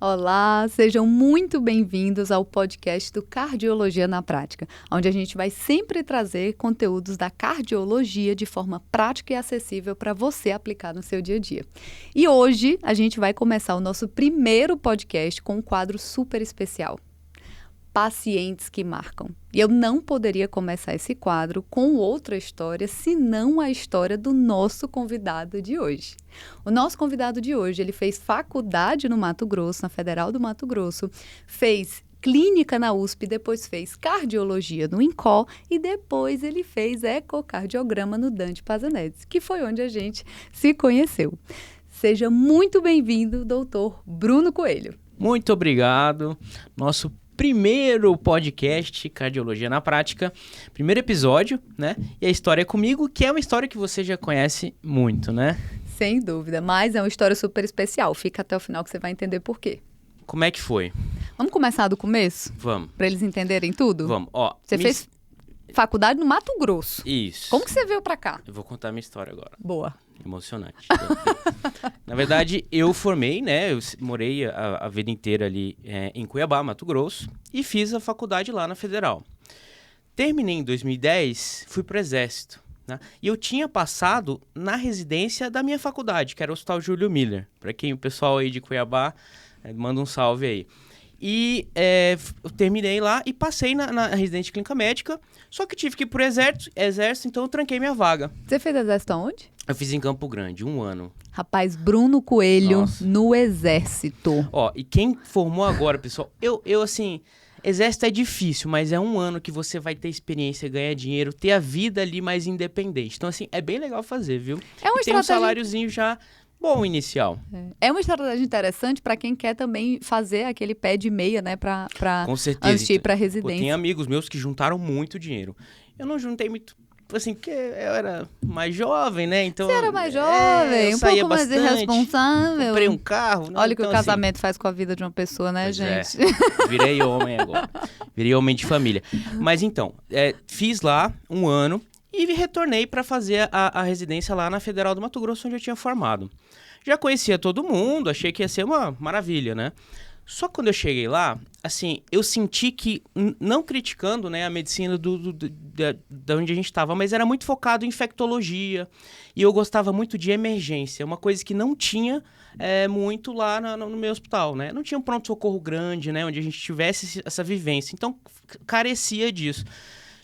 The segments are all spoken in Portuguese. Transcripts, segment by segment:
Olá, sejam muito bem-vindos ao podcast do Cardiologia na Prática, onde a gente vai sempre trazer conteúdos da cardiologia de forma prática e acessível para você aplicar no seu dia a dia. E hoje a gente vai começar o nosso primeiro podcast com um quadro super especial. Pacientes que marcam. E eu não poderia começar esse quadro com outra história, senão a história do nosso convidado de hoje. O nosso convidado de hoje, ele fez faculdade no Mato Grosso, na Federal do Mato Grosso, fez clínica na USP, depois fez cardiologia no INCOL e depois ele fez ecocardiograma no Dante Pazzanese, que foi onde a gente se conheceu. Seja muito bem-vindo, doutor Bruno Coelho. Muito obrigado. Nosso primeiro podcast Cardiologia na Prática, primeiro episódio, né? E a história é comigo, que é uma história que você já conhece muito, né? Sem dúvida, mas é uma história super especial. Fica até o final que você vai entender por quê. Como é que foi? Vamos começar do começo? Vamos. Para eles entenderem tudo? Vamos. Ó, você fez faculdade no Mato Grosso. Isso. Como que você veio para cá? Eu vou contar minha história agora. Boa. Emocionante. Na verdade, eu formei, né? Eu morei a vida inteira ali em Cuiabá, Mato Grosso, e fiz a faculdade lá na Federal. Terminei em 2010, fui pro Exército, né? E eu tinha passado na residência da minha faculdade, que era o Hospital Júlio Miller. Para quem o pessoal aí de Cuiabá, manda um salve aí. E eu terminei lá e passei na residência de clínica médica, só que tive que ir pro exército, então eu tranquei minha vaga. Você fez exército aonde? Eu fiz em Campo Grande, 1 ano. Rapaz, Bruno Coelho. Nossa. No exército. Ó, e quem formou agora, pessoal, eu assim, exército é difícil, mas é 1 ano que você vai ter experiência, ganhar dinheiro, ter a vida ali mais independente. Então, assim, é bem legal fazer, viu? É uma e tem um saláriozinho já bom inicial. É uma estratégia interessante para quem quer também fazer aquele pé de meia, né, pra Com certeza. Antes de ir pra residência. Pô, tem amigos meus que juntaram muito dinheiro. Eu não juntei muito, assim, porque eu era mais jovem, né? Então, você era mais jovem, um pouco mais irresponsável. Comprei um carro. Né? Olha o que o casamento faz com a vida de uma pessoa, né, gente? Virei homem agora. Virei homem de família. Mas então, fiz lá 1 ano e retornei para fazer a residência lá na Federal do Mato Grosso, onde eu tinha formado. Já conhecia todo mundo, achei que ia ser uma maravilha, né? Só que quando eu cheguei lá, assim, eu senti que, não criticando, né, a medicina da onde a gente estava, mas era muito focado em infectologia e eu gostava muito de emergência, uma coisa que não tinha muito lá no meu hospital, né? Não tinha um pronto-socorro grande, né, onde a gente tivesse essa vivência, então carecia disso.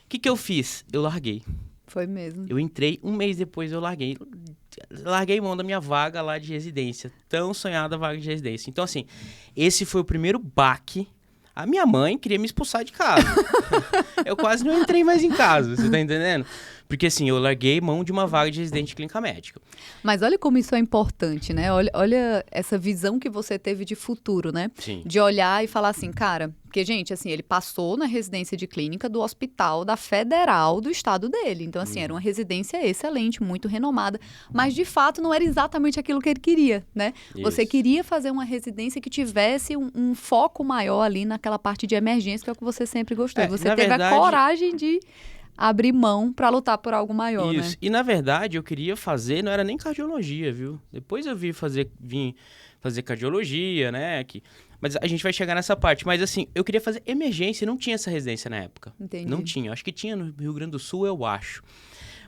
O que eu fiz? Eu larguei. Foi mesmo. Eu entrei, 1 mês depois eu larguei mão da minha vaga lá de residência, tão sonhada vaga de residência. Então, assim, esse foi o primeiro baque. A minha mãe queria me expulsar de casa. Eu quase não entrei mais em casa, você tá entendendo? Porque, assim, eu larguei mão de uma vaga de residente de clínica médica. Mas olha como isso é importante, né? Olha essa visão que você teve de futuro, né? Sim. De olhar e falar assim, cara... Porque, gente, assim, ele passou na residência de clínica do hospital da Federal do estado dele. Então, assim, era uma residência excelente, muito renomada. Mas, de fato, não era exatamente aquilo que ele queria, né? Isso. Você queria fazer uma residência que tivesse um foco maior ali naquela parte de emergência, que é o que você sempre gostou. Você teve a coragem de abrir mão para lutar por algo maior, isso. Né? E, na verdade, eu queria fazer, não era nem cardiologia, viu? Depois eu vim fazer cardiologia, né? Mas a gente vai chegar nessa parte. Mas, assim, eu queria fazer emergência e não tinha essa residência na época. Entendi. Não tinha. Acho que tinha no Rio Grande do Sul, eu acho.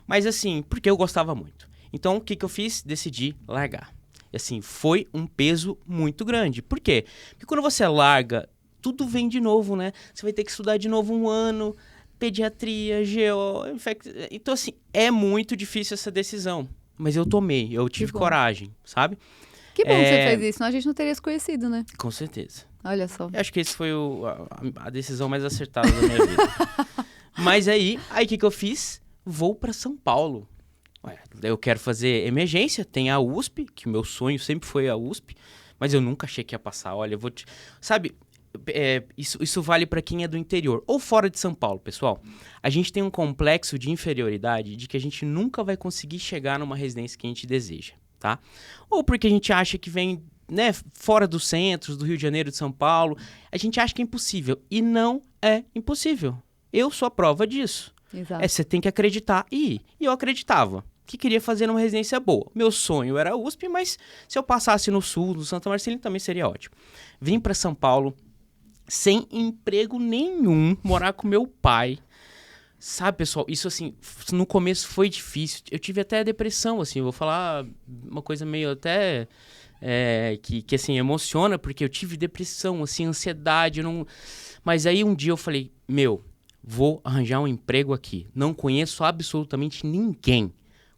Mas, assim, porque eu gostava muito. Então, o que eu fiz? Decidi largar. E, assim, foi um peso muito grande. Por quê? Porque quando você larga, tudo vem de novo, né? Você vai ter que estudar de novo 1 ano, pediatria, GO, Então, assim, é muito difícil essa decisão. Mas eu tomei, eu tive coragem, sabe? Que bom que você fez isso, senão a gente não teria se conhecido, né? Com certeza. Olha só. Eu acho que esse foi a decisão mais acertada da minha vida. Mas aí o que eu fiz? Vou para São Paulo. Eu quero fazer emergência, tem a USP, que o meu sonho sempre foi a USP, mas eu nunca achei que ia passar. Olha, eu vou te... Sabe, isso vale para quem é do interior ou fora de São Paulo, pessoal. A gente tem um complexo de inferioridade de que a gente nunca vai conseguir chegar numa residência que a gente deseja. Tá? Ou porque a gente acha que vem, né, fora dos centros, do Rio de Janeiro, de São Paulo, a gente acha que é impossível. E não é impossível. Eu sou a prova disso. Exato. Você tem que acreditar e ir. E eu acreditava. que queria fazer uma residência boa. Meu sonho era a USP, mas se eu passasse no Sul, no Santa Marcelina, também seria ótimo. Vim para São Paulo sem emprego nenhum, morar com meu pai. Sabe, pessoal, isso assim, no começo foi difícil. Eu tive até depressão, assim, vou falar uma coisa meio até que assim, emociona, porque eu tive depressão, assim, ansiedade, Mas aí um dia eu falei, vou arranjar um emprego aqui. Não conheço absolutamente ninguém.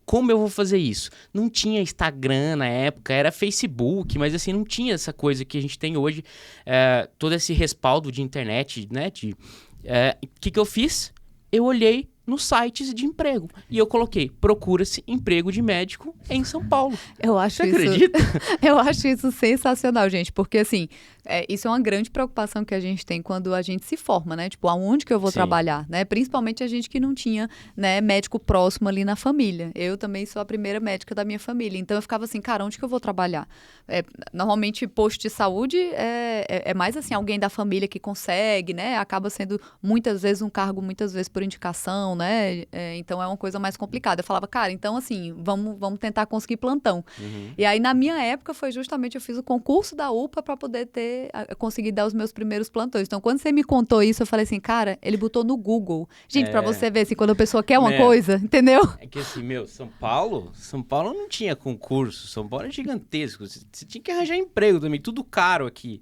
Como eu vou fazer isso? Não tinha Instagram na época, era Facebook, mas assim, não tinha essa coisa que a gente tem hoje, todo esse respaldo de internet, né? O que eu fiz? Eu olhei nos sites de emprego e eu coloquei, procura-se emprego de médico em São Paulo. Você acredita? Eu acho isso sensacional, gente, porque assim, isso é uma grande preocupação que a gente tem quando a gente se forma, né? Tipo, aonde que eu vou trabalhar, né? Principalmente a gente que não tinha, né, médico próximo ali na família. Eu também sou a primeira médica da minha família, então eu ficava assim, cara, onde que eu vou trabalhar? Normalmente, posto de saúde é mais assim, alguém da família que consegue, né? Acaba sendo muitas vezes um cargo, muitas vezes por indicação, né? Então é uma coisa mais complicada. Eu falava, cara, então assim, vamos tentar conseguir plantão. Uhum. E aí, na minha época, foi justamente, eu fiz o concurso da UPA para poder conseguir dar os meus primeiros plantões. Então, quando você me contou isso, eu falei assim, cara, ele botou no Google. Gente, para você ver, assim, quando a pessoa quer uma coisa, entendeu? É que assim, São Paulo não tinha concurso, São Paulo é gigantesco, você tinha que arranjar emprego também, tudo caro aqui,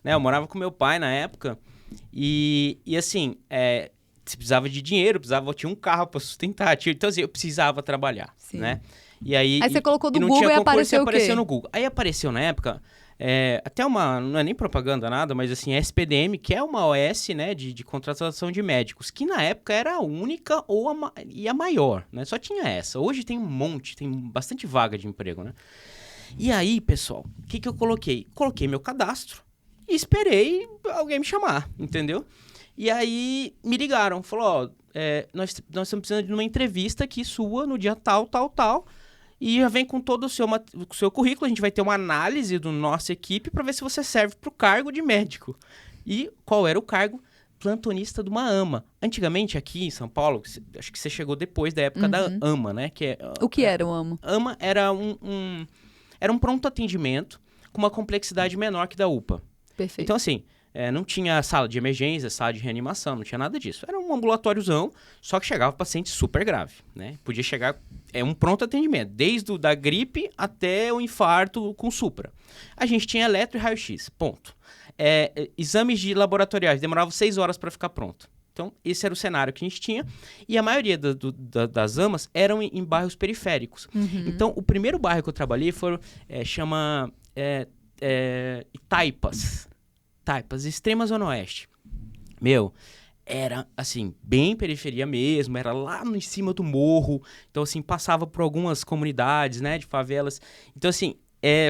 né? Eu morava com meu pai na época e assim, você precisava de dinheiro, tinha um carro para sustentar, então assim, eu precisava trabalhar, Sim. né? E aí você colocou no não Google tinha e apareceu o quê? Apareceu no Google. Aí apareceu na época, até não é nem propaganda nada, mas assim, a SPDM, que é uma OS, né, de contratação de médicos, que na época era a única e a maior, né? Só tinha essa. Hoje tem um monte, tem bastante vaga de emprego, né? E aí, pessoal, o que eu coloquei? Coloquei meu cadastro e esperei alguém me chamar, entendeu? E aí me ligaram, falou, nós estamos precisando de uma entrevista aqui sua no dia tal, e já vem com todo o seu currículo, a gente vai ter uma análise da nossa equipe para ver se você serve para o cargo de médico. E qual era o cargo? Plantonista de uma AMA. Antigamente, aqui em São Paulo, acho que você chegou depois da época da AMA, né? O que era o AMA? AMA era um pronto atendimento com uma complexidade menor que da UPA. Perfeito. Então, assim, não tinha sala de emergência, sala de reanimação, não tinha nada disso. Era um ambulatóriozão, só que chegava paciente super grave, né? Podia chegar, um pronto atendimento, desde da gripe até o infarto com supra. A gente tinha eletro e raio-x, ponto. Exames laboratoriais, demoravam 6 horas para ficar pronto. Então, esse era o cenário que a gente tinha. E a maioria das AMAs eram em bairros periféricos. Uhum. Então, o primeiro bairro que eu trabalhei chama Taipas, extrema zona oeste. Era, assim, bem periferia mesmo, era lá em cima do morro. Então, assim, passava por algumas comunidades, né, de favelas. Então, assim,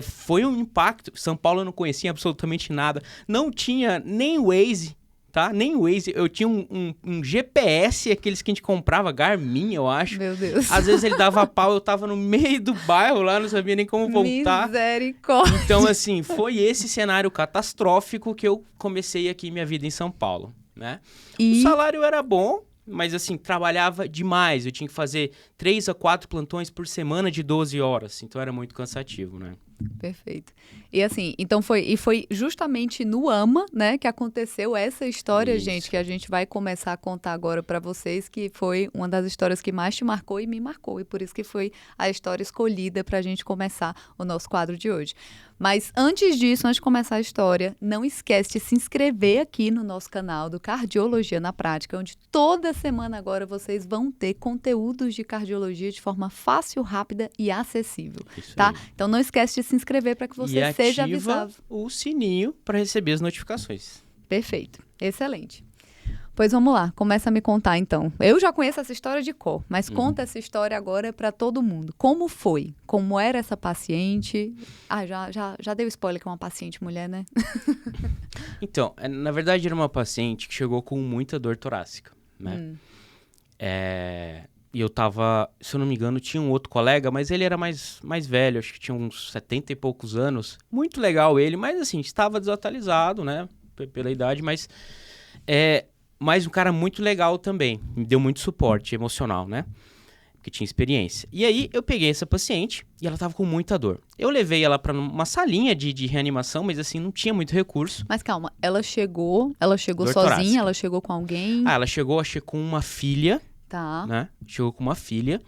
foi um impacto. São Paulo eu não conhecia absolutamente nada. Não tinha nem Waze, tá? Nem Waze. Eu tinha um GPS, aqueles que a gente comprava, Garmin, eu acho. Meu Deus. Às vezes ele dava pau, eu tava no meio do bairro lá, não sabia nem como voltar. Misericórdia. Então, assim, foi esse cenário catastrófico que eu comecei aqui minha vida em São Paulo, né? O salário era bom, mas assim, trabalhava demais. Eu tinha que fazer 3 a 4 plantões por semana de 12 horas. Então era muito cansativo, né? Perfeito. E assim, então foi justamente no AMA, né, que aconteceu essa história, gente, que a gente vai começar a contar agora para vocês, que foi uma das histórias que mais te marcou e me marcou, e por isso que foi a história escolhida para a gente começar o nosso quadro de hoje. Mas antes disso, antes de começar a história, não esquece de se inscrever aqui no nosso canal do Cardiologia na Prática, onde toda semana agora vocês vão ter conteúdos de cardiologia de forma fácil, rápida e acessível, tá? Então não esquece de se inscrever para que você seja avisado. O sininho para receber as notificações. Perfeito, excelente. Pois vamos lá, começa a me contar então. Eu já conheço essa história de cor, mas conta essa história agora para todo mundo. Como foi? Como era essa paciente? Já deu spoiler que é uma paciente mulher, né? Então, na verdade era uma paciente que chegou com muita dor torácica, né? E eu tava, se eu não me engano, tinha um outro colega, mas ele era mais velho, acho que tinha uns 70 e poucos anos. Muito legal ele, mas assim, estava desatualizado, né? Pela idade, mas um cara muito legal também. Me deu muito suporte emocional, né? porque tinha experiência. E aí eu peguei essa paciente e ela tava com muita dor. Eu levei ela para uma salinha de reanimação, mas assim, não tinha muito recurso. Mas calma, ela chegou sozinha, torácica. ela chegou com alguém? Ela chegou, achei, com uma filha, Tá. né? Chegou com uma filha.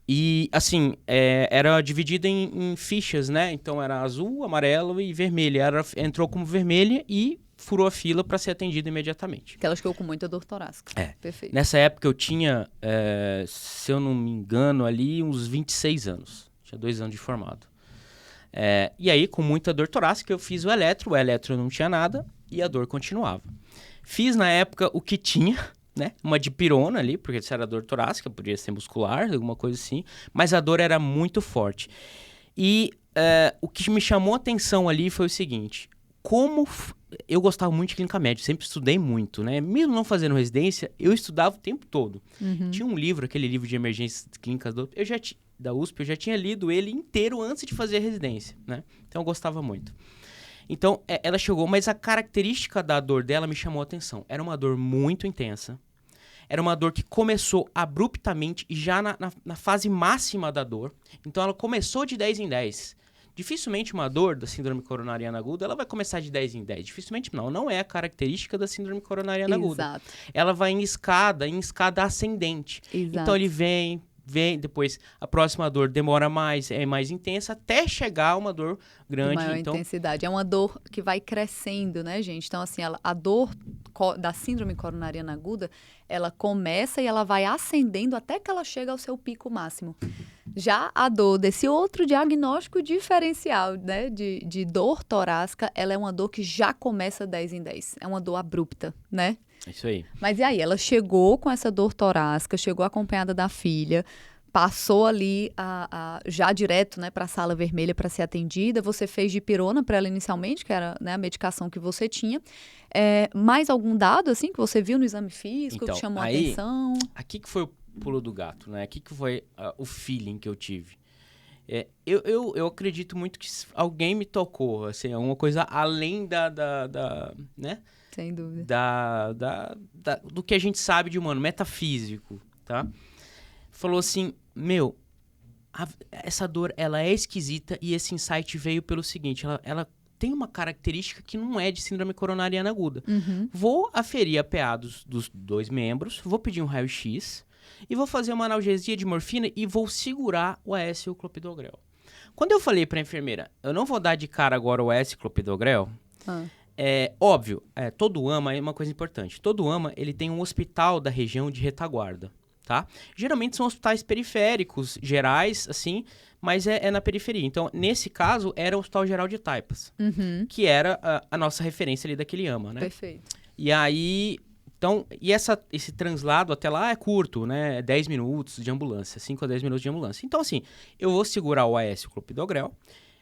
E, assim, era dividida em fichas, né? Então, era azul, amarelo e vermelha. Ela entrou como vermelha e furou a fila para ser atendida imediatamente. Porque ela chegou com muita dor torácica. É. Perfeito. Nessa época, eu tinha, se eu não me engano, ali uns 26 anos. Tinha 2 anos de formado. E aí, com muita dor torácica, eu fiz o eletro não tinha nada e a dor continuava. Fiz, na época, o que tinha, né? Uma dipirona ali, porque se era dor torácica, podia ser muscular, alguma coisa assim, mas a dor era muito forte. E o que me chamou a atenção ali foi o seguinte: eu gostava muito de clínica médica, sempre estudei muito, né? Mesmo não fazendo residência, eu estudava o tempo todo. Tinha um livro, aquele livro de emergências clínicas da USP, eu já tinha lido ele inteiro antes de fazer a residência, né? Então eu gostava muito. Então, ela chegou, mas a característica da dor dela me chamou a atenção. Era uma dor muito intensa. Era uma dor que começou abruptamente e já na fase máxima da dor. Então, ela começou de 10 em 10. Dificilmente uma dor da síndrome coronariana aguda, ela vai começar de 10 em 10. Dificilmente não é a característica da síndrome coronariana aguda. Exato. Ela vai em escada ascendente. Exato. Então, ele vem, depois a próxima dor demora mais, é mais intensa, até chegar a uma dor grande. De maior intensidade. É uma dor que vai crescendo, né, gente? Então, assim, a dor da síndrome coronariana aguda, ela começa e ela vai ascendendo até que ela chega ao seu pico máximo. Já a dor desse outro diagnóstico diferencial, né, de dor torácica, ela é uma dor que já começa 10 em 10. É uma dor abrupta, né? É isso aí. Mas e aí? Ela chegou com essa dor torácica, chegou acompanhada da filha, passou ali já direto, né, para a sala vermelha para ser atendida. Você fez dipirona para ela inicialmente, que era, né, a medicação que você tinha. Mais algum dado, assim, que você viu no exame físico, então, que chamou a atenção? Aqui que foi o pulo do gato, né? Aqui que foi o feeling que eu tive. Eu acredito muito que alguém me tocou, assim, é uma coisa além né? Sem dúvida. Do que a gente sabe de humano, metafísico, tá? Falou assim, essa dor, ela é esquisita e esse insight veio pelo seguinte, ela tem uma característica que não é de síndrome coronariana aguda. Vou aferir a PA dos 2 membros, vou pedir um raio-x e vou fazer uma analgesia de morfina e vou segurar o AS e o clopidogrel. Quando eu falei pra enfermeira, eu não vou dar de cara agora o AS e o clopidogrel, óbvio, todo AMA é uma coisa importante. Todo AMA, ele tem um hospital da região de retaguarda, tá? Geralmente são hospitais periféricos, gerais, assim, mas é na periferia. Então, nesse caso, era o Hospital Geral de Taipas, que era a nossa referência ali daquele AMA, né? Perfeito. E aí, então, esse translado até lá é curto, né? 10 minutos de ambulância, 5 a 10 minutos de ambulância. Então, assim, eu vou segurar o AS e o clopidogrel,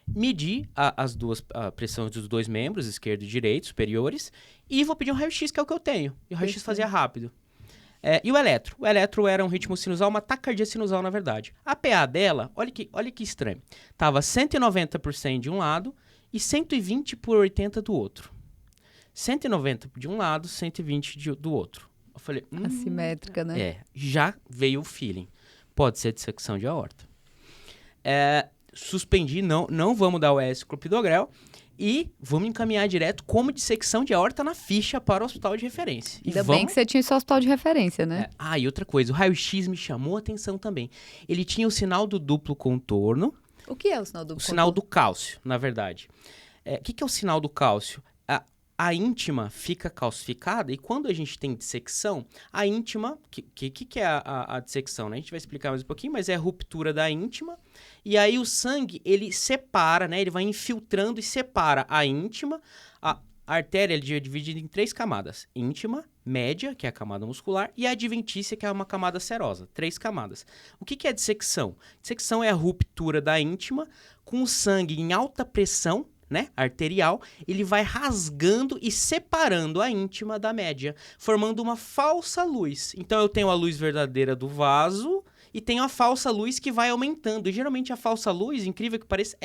medir a pressão dos 2 membros, esquerdo e direito, superiores, e vou pedir um raio-x, que é o que eu tenho. E o raio-x fazia rápido. E o eletro? O eletro era um ritmo sinusal, uma taquicardia sinusal, na verdade. A PA dela, olha que estranho, tava 190 por 100 de um lado e 120 por 80 do outro. 190 de um lado, 120 do outro. Eu falei... Assimétrica, né? Já veio o feeling. Pode ser dissecção de aorta. Suspendi, não vamos dar o AS clopidogrel e vamos encaminhar direto como dissecção de aorta na ficha para o hospital de referência. Ainda bem que você tinha esse hospital de referência, né? E outra coisa, o raio-x me chamou a atenção também. Ele tinha o sinal do duplo contorno. O que é o sinal do contorno? O sinal do cálcio, na verdade. O que é o sinal do cálcio? A íntima fica calcificada e quando a gente tem dissecção, a íntima... O que é a dissecção, né? A gente vai explicar mais um pouquinho, mas é a ruptura da íntima. E aí o sangue, ele separa, né? Ele vai infiltrando e separa a íntima. A artéria ele é dividida em 3 camadas. Íntima, média, que é a camada muscular, e a adventícia, que é uma camada serosa. 3 camadas. O que é dissecção? Dissecção é a ruptura da íntima com o sangue em alta pressão, né, arterial, ele vai rasgando e separando a íntima da média, formando uma falsa luz. Então, eu tenho a luz verdadeira do vaso e tenho a falsa luz que vai aumentando. E, geralmente, a falsa luz, incrível que pareça,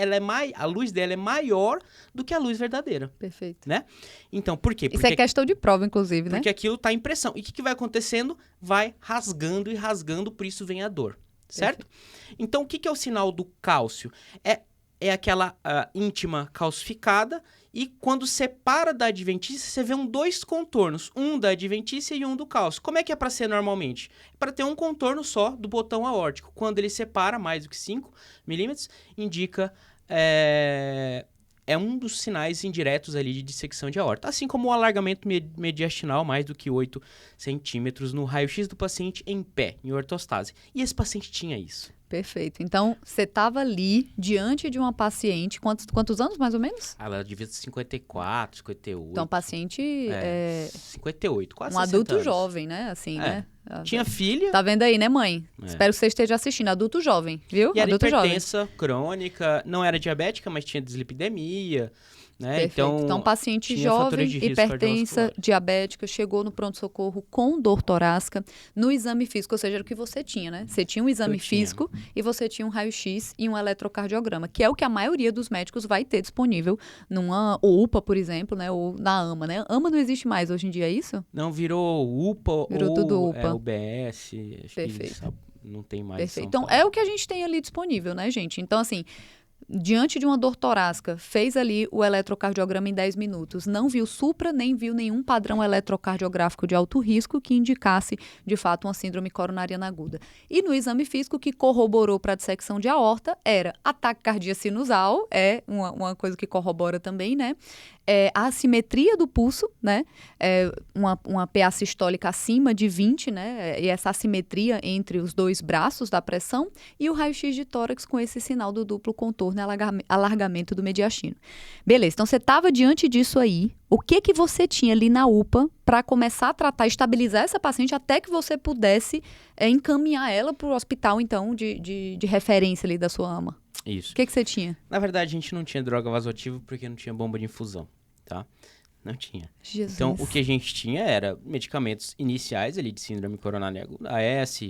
a luz dela é maior do que a luz verdadeira. Perfeito. Né? Então, por quê? Isso é questão de prova, inclusive, né? Porque aquilo está em pressão. E o que vai acontecendo? Vai rasgando e rasgando, por isso vem a dor. certo? Então, o que é o sinal do cálcio? É aquela íntima calcificada, e quando separa da adventícia, você vê dois contornos, um da adventícia e um do cálcio. Como é que é para ser normalmente? É para ter um contorno só do botão aórtico. Quando ele separa mais do que 5 milímetros, indica... É um dos sinais indiretos ali de dissecção de aorta. Assim como o alargamento mediastinal mais do que 8 centímetros no raio-x do paciente em pé, em ortostase. E esse paciente tinha isso. Perfeito. Então, você estava ali diante de uma paciente, quantos anos mais ou menos? Ela devia ser 54, 58. Então, paciente... 58, quase 60 um adulto anos. jovem, né? Assim, né? Tinha filha. Tá vendo aí, né, mãe? Espero que você esteja assistindo. Adulto jovem, viu? E era adulto hipertensa, crônica, não era diabética, mas tinha dislipidemia, né? Perfeito. Então, paciente jovem, hipertensa, diabética, chegou no pronto-socorro com dor torácica, no exame físico, ou seja, era o que você tinha, né? Você tinha um exame físico e você tinha um raio-x e um eletrocardiograma, que é o que a maioria dos médicos vai ter disponível numa UPA, por exemplo, né? Ou na AMA, né? AMA não existe mais hoje em dia, é isso? Não, virou UPA virou ou tudo UPA. UBS, acho Perfeito. que não tem mais. Perfeito. Então, é o que a gente tem ali disponível, né, gente? Então, assim... Diante de uma dor torácica, fez ali o eletrocardiograma em 10 minutos, não viu supra, nem viu nenhum padrão eletrocardiográfico de alto risco que indicasse, de fato, uma síndrome coronariana aguda. E no exame físico, que corroborou para a dissecção de aorta, era ataque cardíaco sinusal, é uma coisa que corrobora também, né? A assimetria do pulso, né? Uma PA sistólica acima de 20, né? E essa assimetria entre os dois braços da pressão e o raio-x de tórax com esse sinal do duplo contorno e alargamento do mediastino. Beleza, então você estava diante disso aí. O que você tinha ali na UPA para começar a tratar, estabilizar essa paciente até que você pudesse encaminhar ela para o hospital, então, de referência ali da sua AMA? Isso. O que você tinha? Na verdade, a gente não tinha droga vasoativa porque não tinha bomba de infusão, tá? Não tinha. Jesus. Então, o que a gente tinha era medicamentos iniciais ali de síndrome coronária aguda, AS,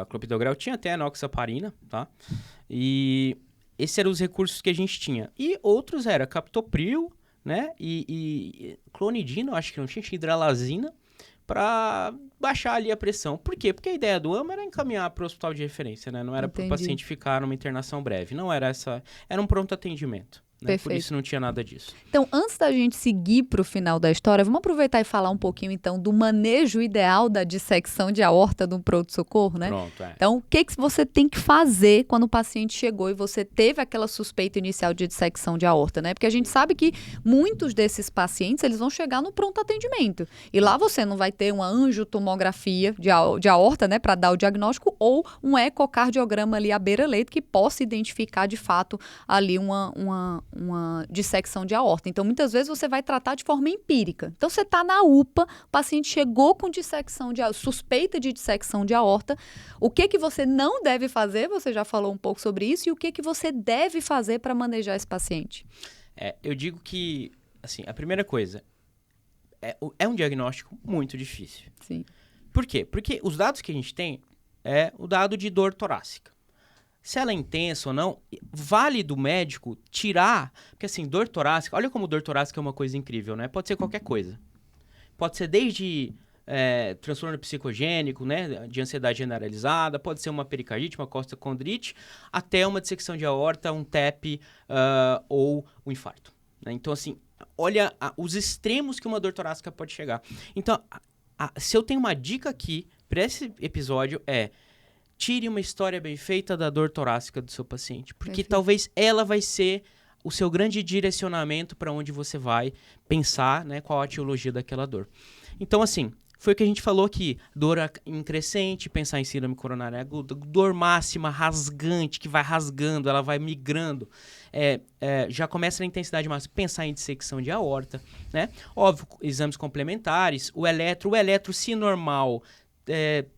clopidogrel, tinha até enoxaparina, tá? E esses eram os recursos que a gente tinha. E outros era captopril, né? E clonidina, acho que não tinha hidralazina, para baixar ali a pressão. Por quê? Porque a ideia do AMA era encaminhar para o hospital de referência, né? Não era para o paciente ficar numa internação breve. Não era essa... Era um pronto atendimento. Né? Por isso não tinha nada disso. Então, antes da gente seguir para o final da história, vamos aproveitar e falar um pouquinho, então, do manejo ideal da dissecção de aorta do pronto-socorro, né? Pronto, Então, o que você tem que fazer quando o paciente chegou e você teve aquela suspeita inicial de dissecção de aorta, né? Porque a gente sabe que muitos desses pacientes, eles vão chegar no pronto atendimento. E lá você não vai ter uma angiotomografia de aorta, né? Para dar o diagnóstico, ou um ecocardiograma ali à beira-leito que possa identificar, de fato, ali uma dissecção de aorta. Então, muitas vezes você vai tratar de forma empírica. Então, você está na UPA, o paciente chegou com suspeita de dissecção de aorta. O que você não deve fazer? Você já falou um pouco sobre isso. E o que você deve fazer para manejar esse paciente? Eu digo que, assim, a primeira coisa, é um diagnóstico muito difícil. Sim. Por quê? Porque os dados que a gente tem é o dado de dor torácica. Se ela é intensa ou não, vale do médico tirar... Porque, assim, dor torácica... Olha como dor torácica é uma coisa incrível, né? Pode ser qualquer coisa. Pode ser desde transtorno psicogênico, né? De ansiedade generalizada. Pode ser uma pericardite, uma costocondrite. Até uma dissecção de aorta, um TEP ou um infarto. Né? Então, assim, olha os extremos que uma dor torácica pode chegar. Então, se eu tenho uma dica aqui para esse episódio tire uma história bem feita da dor torácica do seu paciente, porque talvez ela vai ser o seu grande direcionamento para onde você vai pensar, né, qual a etiologia daquela dor. Então, assim, foi o que a gente falou aqui, dor em crescente, pensar em síndrome coronária aguda, dor máxima, rasgante, que vai rasgando, ela vai migrando, já começa na intensidade máxima, pensar em dissecção de aorta, né? Óbvio, exames complementares, o eletro se normal,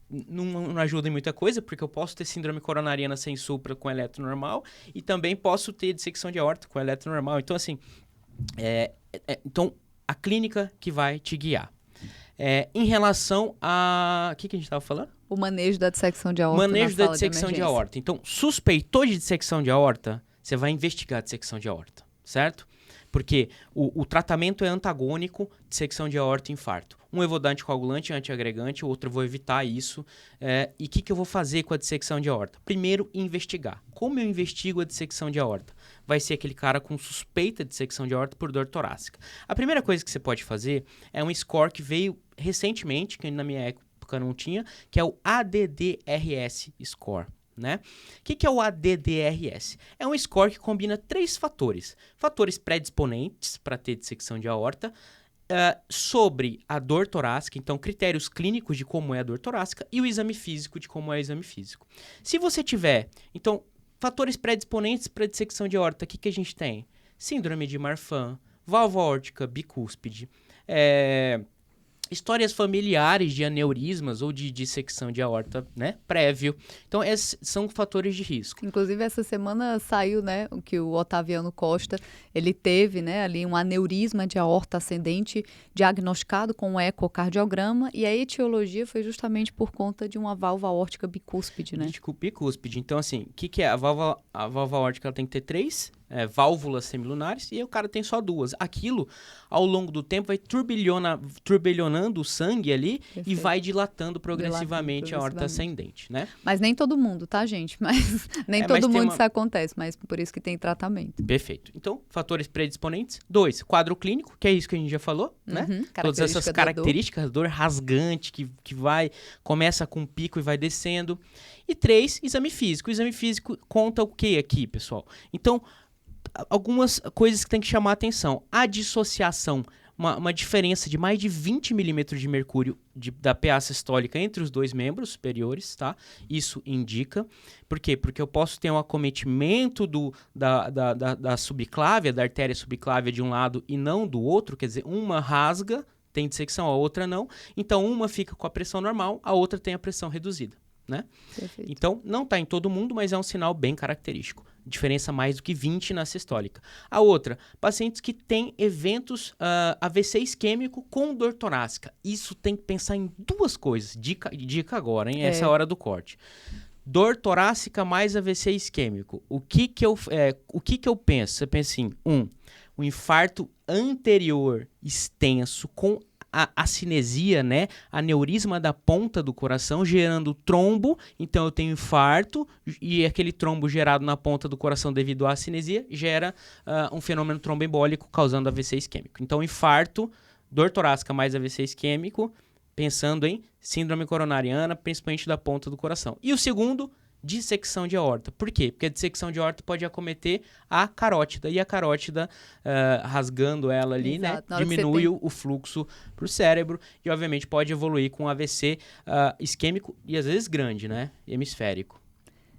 não ajuda em muita coisa, porque eu posso ter síndrome coronariana sem supra com eletro normal e também posso ter dissecção de aorta com eletro normal. Então, assim, então a clínica que vai te guiar. Em relação a... O que a gente estava falando? O manejo da dissecção de aorta. Manejo da dissecção de aorta. Então, suspeitou de dissecção de aorta, você vai investigar a dissecção de aorta, certo? Porque o tratamento é antagônico de dissecção de aorta e infarto. Um eu vou dar anticoagulante e antiagregante, o outro eu vou evitar isso. E o que eu vou fazer com a dissecção de aorta? Primeiro, investigar. Como eu investigo a dissecção de aorta? Vai ser aquele cara com suspeita de dissecção de aorta por dor torácica. A primeira coisa que você pode fazer é um score que veio recentemente, que na minha época não tinha, que é o ADDRS score. Né? O que é o ADDRS? É um score que combina 3 fatores. Fatores predisponentes para ter dissecção de aorta, sobre a dor torácica, então critérios clínicos de como é a dor torácica e o exame físico de como é o exame físico. Se você tiver, então, fatores predisponentes para dissecção de aorta, o que a gente tem? Síndrome de Marfan, válvula aórtica bicúspide, histórias familiares de aneurismas ou de dissecção de aorta, né, prévio. Então, esses são fatores de risco. Inclusive, essa semana saiu, né, que o Otaviano Costa, ele teve, né, ali um aneurisma de aorta ascendente diagnosticado com um ecocardiograma, e a etiologia foi justamente por conta de uma válvula aórtica bicúspide, né? Bicúspide. Então, assim, o que é? A válvula aórtica ela tem que ter 3 válvulas semilunares e aí o cara tem só 2. Aquilo, ao longo do tempo, vai turbilhonando o sangue ali. Perfeito. E vai dilatando progressivamente a aorta ascendente, né? Mas nem todo mundo, tá, gente? Mas nem todo mundo isso acontece, mas por isso que tem tratamento. Perfeito. Então, fatores predisponentes. 2, quadro clínico, que é isso que a gente já falou, né? Todas essas características, dor rasgante, que começa com um pico e vai descendo. E 3, exame físico. O exame físico conta o que aqui, pessoal? Então, algumas coisas que tem que chamar a atenção. A dissociação, uma diferença de mais de 20 milímetros de mercúrio da PA sistólica entre os 2 membros superiores, tá? Isso indica. Por quê? Porque eu posso ter um acometimento da subclávia, da artéria subclávia de um lado e não do outro, quer dizer, uma rasga, tem dissecção, a outra não. Então, uma fica com a pressão normal, a outra tem a pressão reduzida. Né? Então, não está em todo mundo, mas é um sinal bem característico. Diferença mais do que 20 na sistólica. A outra, pacientes que têm eventos AVC isquêmico com dor torácica. Isso tem que pensar em 2 coisas. Dica agora, hein? Essa é a hora do corte. Dor torácica mais AVC isquêmico. O que eu penso? Você pensa assim, um infarto anterior extenso com a cinesia, né? Aneurisma da ponta do coração gerando trombo, então eu tenho infarto e aquele trombo gerado na ponta do coração devido à cinesia gera um fenômeno tromboembólico causando AVC isquêmico. Então, infarto, dor torácica mais AVC isquêmico, pensando em síndrome coronariana, principalmente da ponta do coração. E o segundo, dissecção de aorta. Por quê? Porque a dissecção de aorta pode acometer a carótida, e a carótida, rasgando ela ali, exato, né, diminui o fluxo para o cérebro e, obviamente, pode evoluir com AVC isquêmico e, às vezes, grande, né, hemisférico.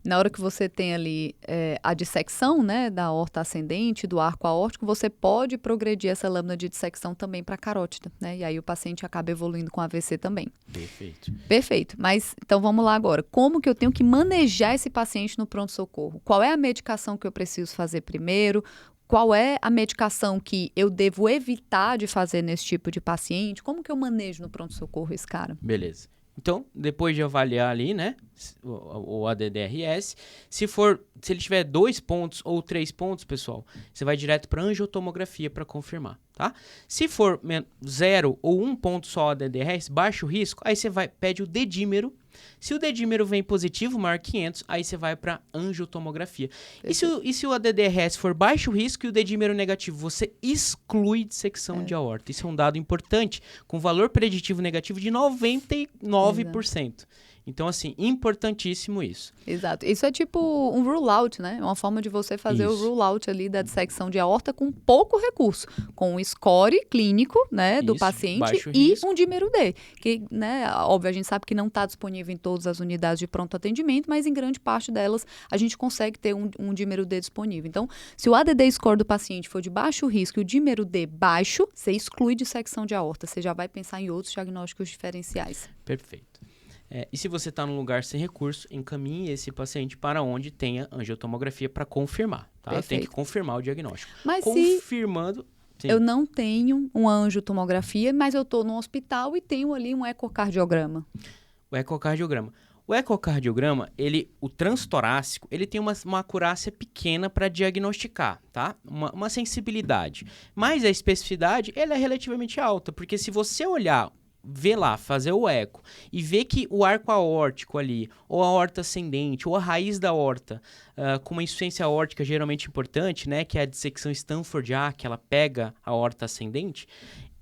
Na hora que você tem ali a dissecção, né, da aorta ascendente, do arco aórtico, você pode progredir essa lâmina de dissecção também para a carótida, né? E aí o paciente acaba evoluindo com AVC também. Perfeito. Mas, então, vamos lá agora. Como que eu tenho que manejar esse paciente no pronto-socorro? Qual é a medicação que eu preciso fazer primeiro? Qual é a medicação que eu devo evitar de fazer nesse tipo de paciente? Como que eu manejo no pronto-socorro esse cara? Beleza. Então, depois de avaliar ali, né, o ADDRS, se ele tiver 2 pontos ou 3 pontos, pessoal, você vai direto para angiotomografia para confirmar, tá? Se for 0 ou 1 ponto só ADDRS, baixo risco, aí você pede o dedímero. Se o dedímero vem positivo, maior que 500, aí você vai para angiotomografia. E se o ADDRS for baixo risco e o dedímero negativo, você exclui dissecção de aorta. Isso é um dado importante, com valor preditivo negativo de 99%. Exato. Então, assim, importantíssimo isso. Exato. Isso é tipo um rule-out, né? É uma forma de você fazer o rule-out ali da dissecção de aorta com pouco recurso. Com um score clínico, né, do paciente e um dímero D. Que, né, óbvio, a gente sabe que não está disponível em todas as unidades de pronto atendimento, mas em grande parte delas a gente consegue ter um dímero D disponível. Então, se o ADD score do paciente for de baixo risco e o dímero D baixo, você exclui dissecção de aorta. Você já vai pensar em outros diagnósticos diferenciais. Perfeito. E se você está num lugar sem recurso, encaminhe esse paciente para onde tenha angiotomografia para confirmar, tá? Perfeito. Tem que confirmar o diagnóstico. Mas confirmando, se eu não tenho uma angiotomografia, mas eu estou no hospital e tenho ali um ecocardiograma. O ecocardiograma. O ecocardiograma, o transtorácico, ele tem uma acurácia pequena para diagnosticar, tá? Uma sensibilidade. Mas a especificidade, ela é relativamente alta, porque se você olhar, ver lá, fazer o eco e ver que o arco aórtico ali, ou a aorta ascendente, ou a raiz da aorta, com uma insuficiência aórtica geralmente importante, né, que é a dissecção Stanford A, que ela pega a aorta ascendente,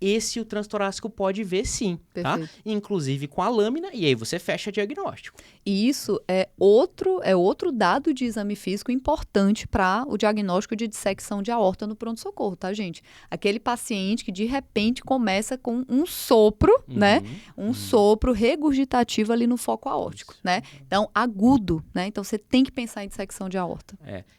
esse o transtorácico pode ver sim, tá? Inclusive com a lâmina, e aí você fecha diagnóstico. E isso é outro dado de exame físico importante para o diagnóstico de dissecção de aorta no pronto-socorro, tá, gente? Aquele paciente que de repente começa com um sopro, né? Um sopro regurgitativo ali no foco aórtico, né? Então, agudo, né? Então, você tem que pensar em dissecção de aorta.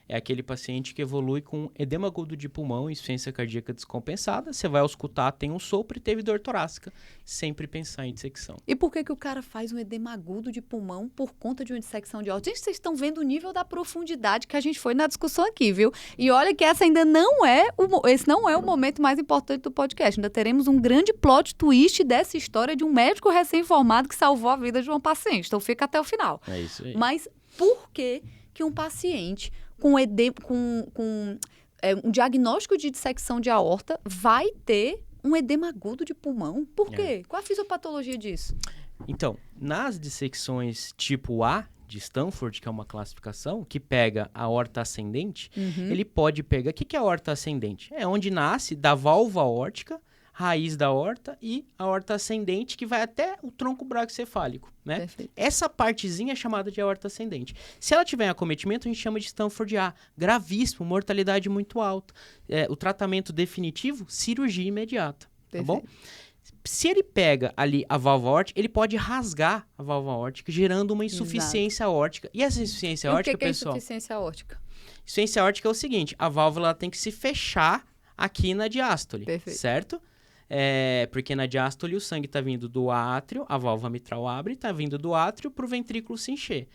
É aquele paciente que evolui com edema agudo de pulmão, insuficiência cardíaca descompensada, você vai auscultar, tem um sopro e teve dor torácica. Sempre pensar em dissecção. E por que o cara faz um edema agudo de pulmão por conta de uma dissecção de aorta? Gente, vocês estão vendo o nível da profundidade que a gente foi na discussão aqui, viu? E olha que esse não é o momento mais importante do podcast. Ainda teremos um grande plot twist dessa história de um médico recém-formado que salvou a vida de uma paciente. Então fica até o final. É isso aí. Mas por que um paciente com um diagnóstico de dissecção de aorta vai ter um edema agudo de pulmão? Por quê? Qual a fisiopatologia disso? Então, nas dissecções tipo A de Stanford, que é uma classificação, que pega a aorta ascendente, ele pode pegar... O que é a aorta ascendente? É onde nasce da válvula aórtica, raiz da aorta e a aorta ascendente, que vai até o tronco braquiocefálico, né? Perfeito. Essa partezinha é chamada de aorta ascendente. Se ela tiver em acometimento, a gente chama de Stanford A. Gravíssimo, mortalidade muito alta. O tratamento definitivo, cirurgia imediata, tá bom? Se ele pega ali a válvula aórtica, ele pode rasgar a válvula aórtica, gerando uma insuficiência aórtica. E essa insuficiência aórtica, pessoal... O que é insuficiência aórtica? Insuficiência aórtica é o seguinte, a válvula tem que se fechar aqui na diástole, certo? Porque na diástole o sangue está vindo do átrio, a válvula mitral abre, está vindo do átrio para o ventrículo se encher.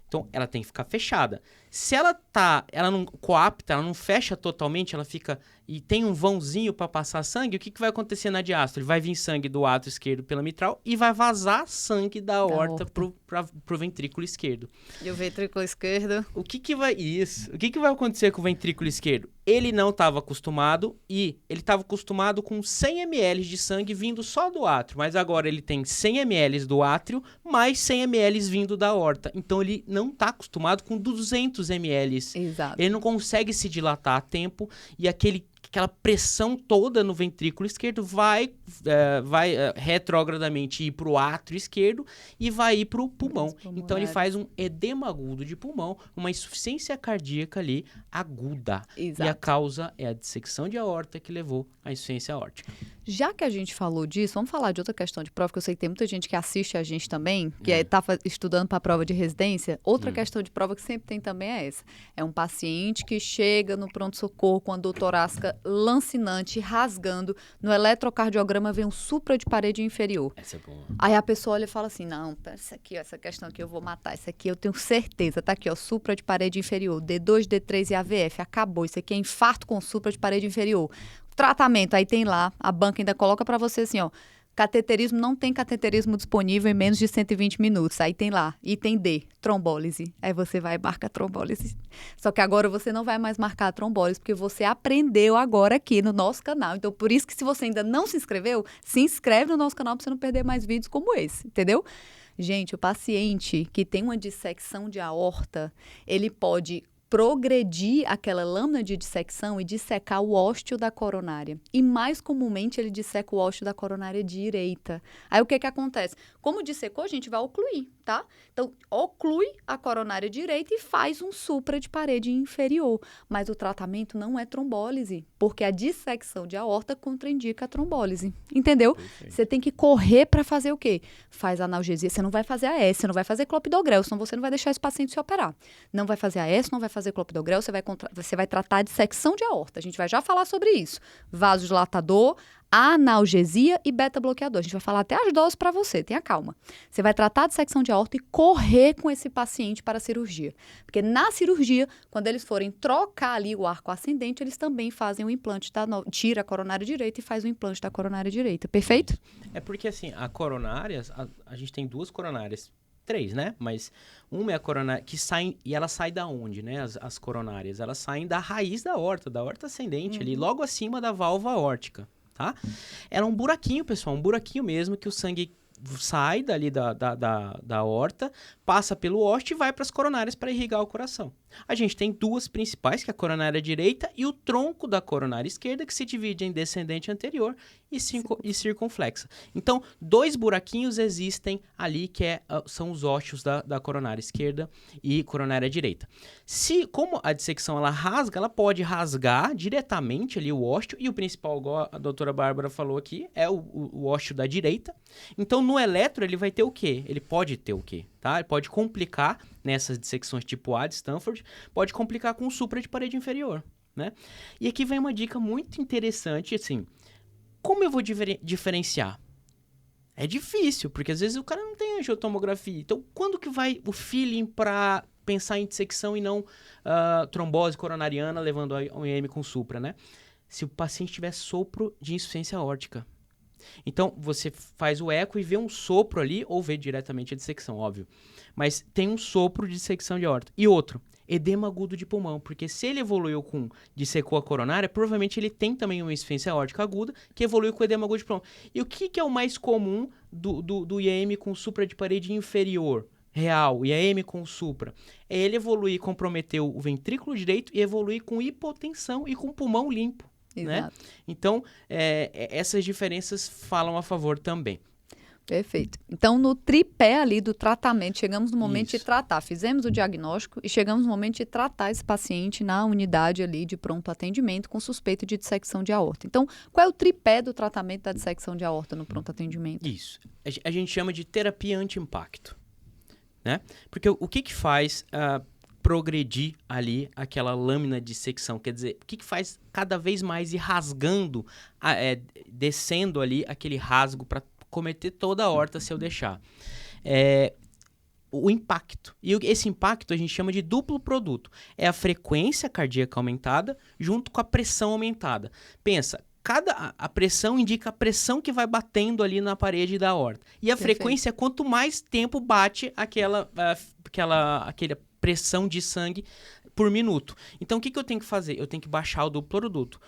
Então, ela tem que ficar fechada. Se ela não coapta, ela não fecha totalmente, ela fica e tem um vãozinho para passar sangue, o que vai acontecer na diástole? Vai vir sangue do átrio esquerdo pela mitral e vai vazar sangue da aorta pro ventrículo esquerdo. E o ventrículo esquerdo? O que vai acontecer com o ventrículo esquerdo? Ele não estava acostumado e ele estava acostumado com 100 ml de sangue vindo só do átrio, mas agora ele tem 100 ml do átrio mais 100 ml vindo da aorta. Então, ele não está acostumado com 200 ml. Exato. Ele não consegue se dilatar a tempo e aquela pressão toda no ventrículo esquerdo vai retrogradamente ir para o átrio esquerdo e vai ir para o pulmão. Então, ele faz um edema agudo de pulmão, uma insuficiência cardíaca ali aguda. Exato. E a causa é a dissecção de aorta que levou à insuficiência aórtica. Já que a gente falou disso, vamos falar de outra questão de prova, que eu sei que tem muita gente que assiste a gente também, que está estudando para a prova de residência. Outra questão de prova que sempre tem também é essa. É um paciente que chega no pronto-socorro com a dor torácica lancinante, rasgando. No eletrocardiograma vem um supra de parede inferior. Essa é boa. Aí a pessoa olha e fala assim, não, essa questão aqui eu vou matar. Isso aqui eu tenho certeza. Tá aqui, ó, supra de parede inferior. D2, D3 e AVF. Acabou. Isso aqui é infarto com supra de parede inferior. Tratamento, aí tem lá, a banca ainda coloca para você assim, ó, cateterismo, não tem cateterismo disponível em menos de 120 minutos. Aí tem lá, item D, trombólise. Aí você vai e marca a trombólise. Só que agora você não vai mais marcar a trombólise, porque você aprendeu agora aqui no nosso canal. Então, por isso que se você ainda não se inscreveu, se inscreve no nosso canal para você não perder mais vídeos como esse, entendeu? Gente, o paciente que tem uma dissecção de aorta, ele pode progredir aquela lâmina de dissecção e dissecar o ósteo da coronária. E mais comumente ele disseca o ósteo da coronária direita. Aí o que acontece? Como dissecou, a gente vai ocluir, tá? Então, oclui a coronária direita e faz um supra de parede inferior. Mas o tratamento não é trombólise, porque a dissecção de aorta contraindica a trombólise. Entendeu? Perfeito. Você tem que correr para fazer o quê? Faz analgesia. Você não vai fazer AS, você não vai fazer clopidogrel, senão você não vai deixar esse paciente se operar. Não vai fazer AS, não vai fazer clopidogrel, você vai tratar a dissecção de aorta. A gente vai já falar sobre isso. Vasodilatador, analgesia e beta-bloqueador. A gente vai falar até as doses para você, tenha calma. Você vai tratar a dissecção de aorta e correr com esse paciente para a cirurgia. Porque na cirurgia, quando eles forem trocar ali o arco ascendente, eles também fazem o implante tira a coronária direita e faz o implante da coronária direita. Perfeito? É porque assim, a coronária, a gente tem duas coronárias 3, né? Mas uma é a coronária, que sai, e ela sai da onde, né? As coronárias, elas saem da raiz da aorta ascendente ali, logo acima da válvula aórtica, tá? Ela é um buraquinho, pessoal, um buraquinho mesmo que o sangue sai dali da aorta, passa pelo ósseo e vai para as coronárias para irrigar o coração. A gente tem duas principais, que é a coronária direita e o tronco da coronária esquerda, que se divide em descendente anterior e circunflexa. Então, 2 buraquinhos existem ali, que são os ósseos da coronária esquerda e coronária direita. Como a dissecção ela rasga, ela pode rasgar diretamente ali o ósseo, e o principal, igual a doutora Bárbara falou aqui, é o ósseo da direita. Então, no eletro, ele vai ter o quê? Ele pode ter o quê? Tá? Ele pode complicar nessas dissecções tipo A de Stanford, pode complicar com supra de parede inferior, né? E aqui vem uma dica muito interessante, assim, como eu vou diferenciar? É difícil, porque às vezes o cara não tem angiotomografia. Então, quando que vai o feeling para pensar em dissecção e não trombose coronariana levando um IM com supra, né? Se o paciente tiver sopro de insuficiência aórtica. Então, você faz o eco e vê um sopro ali, ou vê diretamente a dissecção, óbvio. Mas tem um sopro de dissecção de aorta. E outro, edema agudo de pulmão, porque se ele evoluiu dissecou a coronária, provavelmente ele tem também uma insuficiência aórtica aguda, que evoluiu com edema agudo de pulmão. E o que é o mais comum do IAM com supra de parede inferior? Real, IAM com supra. É ele evoluir, comprometeu o ventrículo direito e evoluir com hipotensão e com pulmão limpo. Né? Então, essas diferenças falam a favor também. Perfeito. Então, no tripé ali do tratamento, chegamos no momento de tratar. Fizemos o diagnóstico e chegamos no momento de tratar esse paciente na unidade ali de pronto atendimento com suspeita de dissecção de aorta. Então, qual é o tripé do tratamento da dissecção de aorta no pronto atendimento? Isso. A gente chama de terapia anti-impacto, né? Porque o que faz progredir ali aquela lâmina de dissecção? Quer dizer, o que faz cada vez mais ir rasgando, descendo ali aquele rasgo para cometer toda a aorta se eu deixar? O impacto. E esse impacto a gente chama de duplo produto. É a frequência cardíaca aumentada junto com a pressão aumentada. Pensa, a pressão indica a pressão que vai batendo ali na parede da aorta. E a frequência é quanto mais tempo bate aquela pressão de sangue por minuto. Então, o que eu tenho que fazer? Eu tenho que baixar o duplo produto.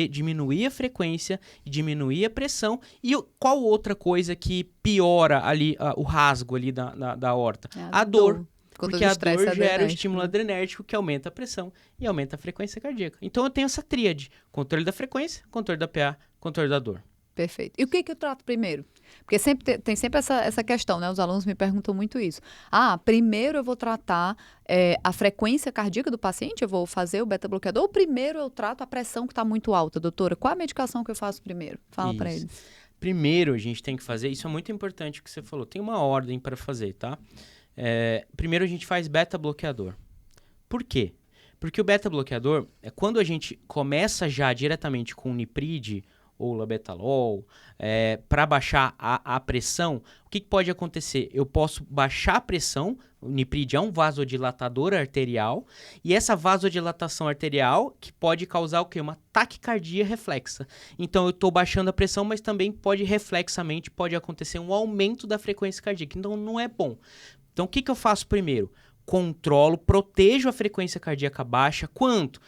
Diminuir a frequência, diminuir a pressão. E qual outra coisa que piora ali o rasgo ali da aorta? A dor. Porque a dor gera o estímulo adrenérgico que aumenta a pressão e aumenta a frequência cardíaca. Então, eu tenho essa tríade. Controle da frequência, controle da PA, controle da dor. Perfeito. E o que eu trato primeiro? Porque tem sempre essa questão, né? Os alunos me perguntam muito isso. Primeiro eu vou tratar a frequência cardíaca do paciente, eu vou fazer o beta-bloqueador, ou primeiro eu trato a pressão que está muito alta, doutora? Qual a medicação que eu faço primeiro? Fala para eles. Primeiro a gente tem que fazer, isso é muito importante o que você falou, tem uma ordem para fazer, tá? Primeiro a gente faz beta-bloqueador. Por quê? Porque o beta-bloqueador, quando a gente começa já diretamente com o Nipride, ou labetalol, para baixar a pressão, o que pode acontecer? Eu posso baixar a pressão, o Nipride é um vasodilatador arterial, e essa vasodilatação arterial que pode causar o quê? Uma taquicardia reflexa. Então, eu estou baixando a pressão, mas também reflexamente pode acontecer um aumento da frequência cardíaca. Então, não é bom. Então, o que eu faço primeiro? Controlo, protejo a frequência cardíaca baixa. Quanto?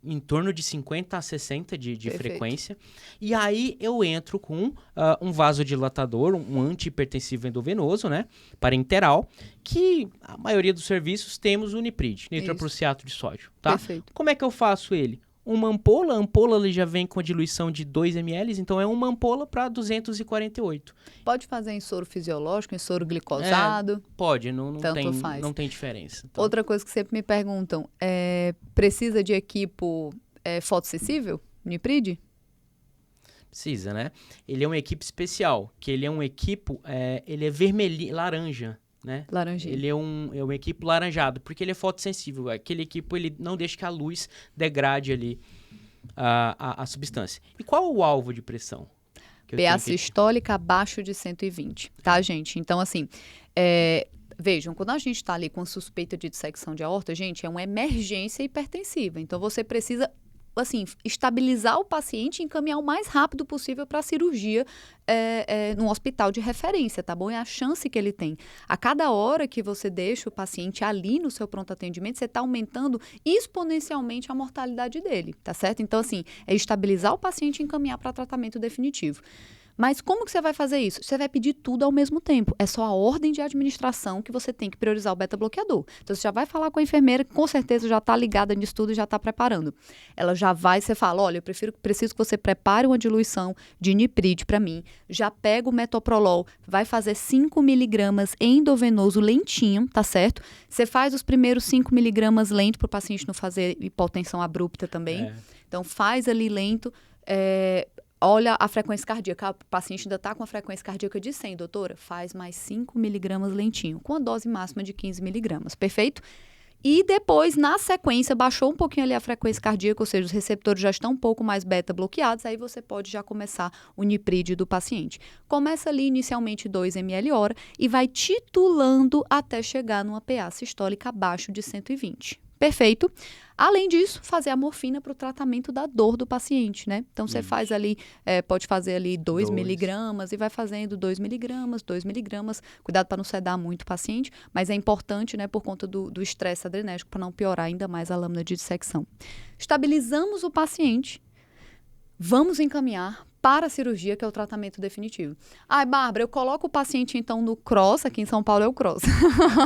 Em torno de 50 a 60 de frequência. E aí eu entro com um vasodilatador, um antihipertensivo endovenoso, né? Parenteral, que a maioria dos serviços temos o Nipride, nitroprussiato de sódio, tá? Perfeito. Como é que eu faço ele? Uma ampola, a ampola ele já vem com a diluição de 2 ml, então é uma ampola para 248. Pode fazer em soro fisiológico, em soro glicosado? Pode, não tem diferença. Então. Outra coisa que sempre me perguntam, precisa de equipo fotossensível, Nipride? Precisa, né? Ele é uma equipe especial, que ele é um equipo, ele é vermelho, laranja. Né? Laranjinha. Ele é um equipo laranjado, porque ele é fotossensível. Aquele equipo ele não deixa que a luz degrade ali a substância. E qual é o alvo de pressão? PA sistólica abaixo de 120, tá, gente? Então, assim, vejam, quando a gente está ali com suspeita de dissecção de aorta, gente, é uma emergência hipertensiva. Então, você precisa assim, estabilizar o paciente e encaminhar o mais rápido possível para a cirurgia num hospital de referência, tá bom? É a chance que ele tem. A cada hora que você deixa o paciente ali no seu pronto atendimento, você está aumentando exponencialmente a mortalidade dele, tá certo? Então, assim, é estabilizar o paciente e encaminhar para tratamento definitivo. Mas como que você vai fazer isso? Você vai pedir tudo ao mesmo tempo. É só a ordem de administração que você tem que priorizar o beta-bloqueador. Então, você já vai falar com a enfermeira, que com certeza já está ligada nisso tudo e já está preparando. Ela já vai, você fala, olha, preciso que você prepare uma diluição de nipride para mim. Já pega o metoprolol, vai fazer 5 miligramas endovenoso lentinho, tá certo? Você faz os primeiros 5 miligramas lento para o paciente não fazer hipotensão abrupta também. Então, faz ali lento, olha a frequência cardíaca. O paciente ainda está com a frequência cardíaca de 100, doutora. Faz mais 5 miligramas lentinho, com a dose máxima de 15 miligramas. Perfeito? E depois, na sequência, baixou um pouquinho ali a frequência cardíaca, ou seja, os receptores já estão um pouco mais beta bloqueados, aí você pode já começar o nipride do paciente. Começa ali inicialmente 2 ml hora e vai titulando até chegar numa PA sistólica abaixo de 120. Perfeito. Além disso, fazer a morfina para o tratamento da dor do paciente, né? Então, você faz ali, pode fazer ali 2 miligramas e vai fazendo 2 miligramas, 2 miligramas. Cuidado para não sedar muito o paciente, mas é importante, né, por conta do estresse adrenérgico, para não piorar ainda mais a lâmina de dissecção. Estabilizamos o paciente, vamos encaminhar para a cirurgia, que é o tratamento definitivo. Ai, Bárbara, eu coloco o paciente, então, no cross, aqui em São Paulo é o cross.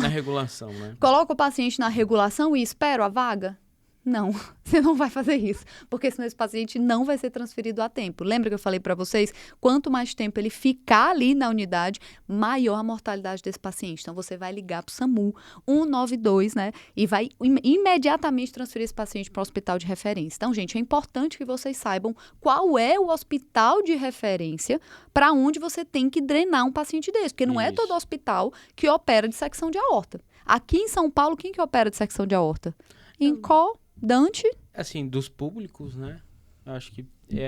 Na regulação, né? Coloco o paciente na regulação e espero a vaga? Não, você não vai fazer isso, porque senão esse paciente não vai ser transferido a tempo. Lembra que eu falei para vocês? Quanto mais tempo ele ficar ali na unidade, maior a mortalidade desse paciente. Então, você vai ligar para o SAMU 192, né? E vai imediatamente transferir esse paciente para o hospital de referência. Então, gente, é importante que vocês saibam qual é o hospital de referência para onde você tem que drenar um paciente desse, porque não é todo hospital que opera dissecção de aorta. Aqui em São Paulo, quem que opera dissecção de aorta? INCOL, Dante? Assim, dos públicos, né? Acho que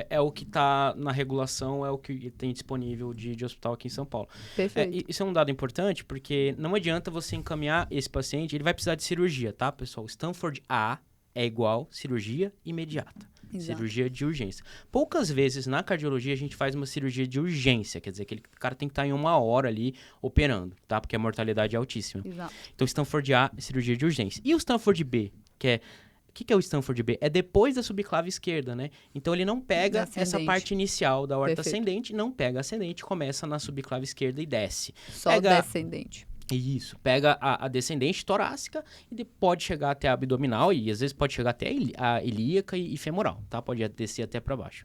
é o que está na regulação, é o que tem disponível de hospital aqui em São Paulo. Perfeito. Isso é um dado importante, porque não adianta você encaminhar esse paciente, ele vai precisar de cirurgia, tá, pessoal? Stanford A é igual cirurgia imediata. Exato. Cirurgia de urgência. Poucas vezes na cardiologia a gente faz uma cirurgia de urgência, quer dizer que o cara tem que estar em 1 hora ali operando, tá? Porque a mortalidade é altíssima. Exato. Então, Stanford A é cirurgia de urgência. E o Stanford B, que é... O que é o Stanford B? É depois da subclave esquerda, né? Então, ele não pega essa parte inicial da aorta ascendente, não pega ascendente, começa na subclave esquerda e desce. Só descendente. Isso, pega a descendente torácica e pode chegar até a abdominal e às vezes pode chegar até a ilíaca e femoral, tá? Pode descer até para baixo.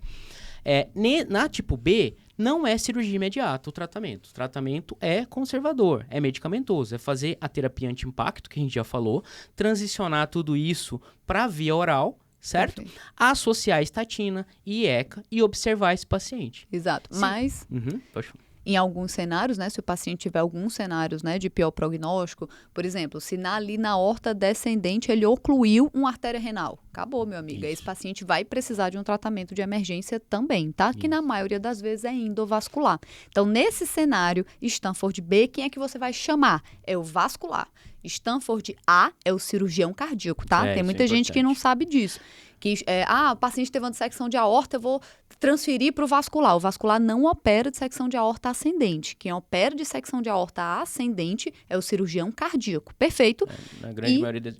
Na tipo B, não é cirurgia imediata o tratamento. O tratamento é conservador, é medicamentoso. É fazer a terapia anti-impacto, que a gente já falou, transicionar tudo isso para a via oral, certo? Perfeito. Associar estatina e ECA e observar esse paciente. Exato. Sim. Mas... Pode falar. Em alguns cenários, né, se o paciente tiver alguns cenários, né, de pior prognóstico, por exemplo, se ali na aorta descendente ele ocluiu uma artéria renal, acabou, meu amigo. Esse paciente vai precisar de um tratamento de emergência também, tá? Que na maioria das vezes é endovascular. Então, nesse cenário, Stanford B, quem é que você vai chamar? É o vascular. Stanford A é o cirurgião cardíaco, tá? Tem muita gente que não sabe disso. Que, o paciente teve uma dissecção de aorta, eu vou transferir para o vascular. O vascular não opera dissecção de aorta ascendente. Quem opera dissecção de aorta ascendente é o cirurgião cardíaco. Perfeito. Na grande maioria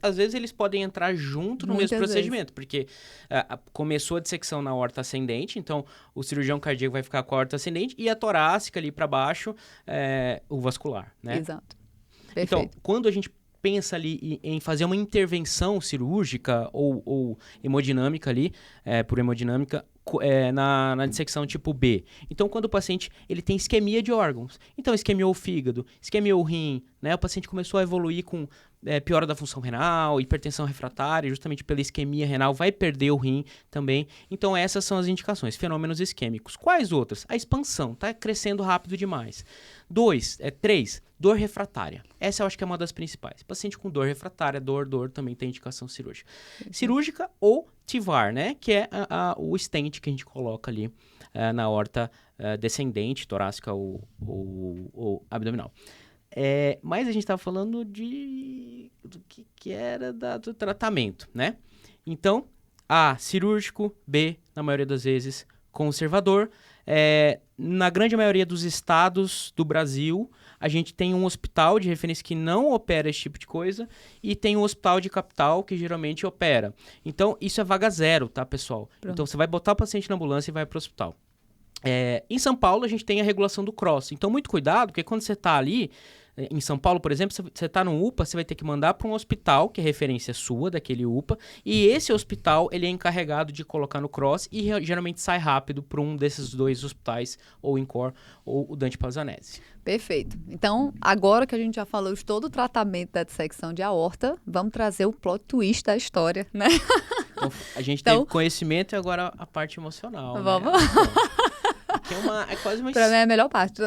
às vezes eles podem entrar junto no mesmo procedimento, porque começou a dissecção na aorta ascendente, então o cirurgião cardíaco vai ficar com a aorta ascendente e a torácica ali para baixo, o vascular, né? Exato. Perfeito. Então, quando a gente pensa ali em fazer uma intervenção cirúrgica ou hemodinâmica ali, por hemodinâmica, na dissecção tipo B. Então, quando o paciente ele tem isquemia de órgãos, então isquemiou o fígado, isquemiou o rim, né? O paciente começou a evoluir com piora da função renal, hipertensão refratária, justamente pela isquemia renal, vai perder o rim também. Então, essas são as indicações, fenômenos isquêmicos. Quais outras? A expansão, tá crescendo rápido demais. 3, dor refratária. Essa eu acho que é uma das principais. Paciente com dor refratária, dor também tem indicação cirúrgica. Cirúrgica ou TIVAR, né? Que é o stent que a gente coloca ali na aorta descendente, torácica ou abdominal. Mas a gente estava falando do que era do tratamento, né? Então, A, cirúrgico. B, na maioria das vezes, conservador. Na grande maioria dos estados do Brasil, a gente tem um hospital de referência que não opera esse tipo de coisa e tem um hospital de capital que geralmente opera. Então, isso é vaga zero, tá, pessoal? Pronto. Então, você vai botar o paciente na ambulância e vai para o hospital. Em São Paulo, a gente tem a regulação do CROSS. Então, muito cuidado, porque quando você está ali, em São Paulo, por exemplo, você está no UPA, você vai ter que mandar para um hospital, que é referência sua, daquele UPA, e esse hospital, ele é encarregado de colocar no CROSS e geralmente sai rápido para um desses dois hospitais, ou o INCOR ou o Dante Pazzanese. Perfeito. Então, agora que a gente já falou de todo o tratamento da dissecção de aorta, vamos trazer o plot twist da história, né? Então, a gente teve conhecimento e agora a parte emocional. Vamos. Né? Que é quase uma... Pra mim é a melhor parte.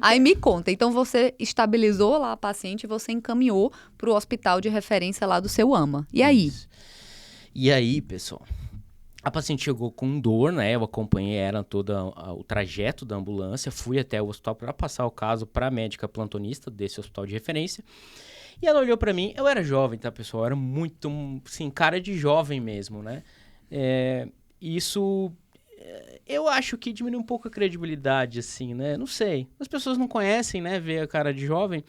Aí me conta, então você estabilizou lá a paciente e você encaminhou para o hospital de referência lá do seu AMA. E aí? Isso. E aí, pessoal, a paciente chegou com dor, né? Eu acompanhei ela todo o trajeto da ambulância, fui até o hospital para passar o caso para a médica plantonista desse hospital de referência. E ela olhou para mim, eu era jovem, tá, pessoal? Eu era muito, assim, cara de jovem mesmo, né? Isso... Eu acho que diminui um pouco a credibilidade, assim, né? Não sei. As pessoas não conhecem, né? Ver a cara de jovem.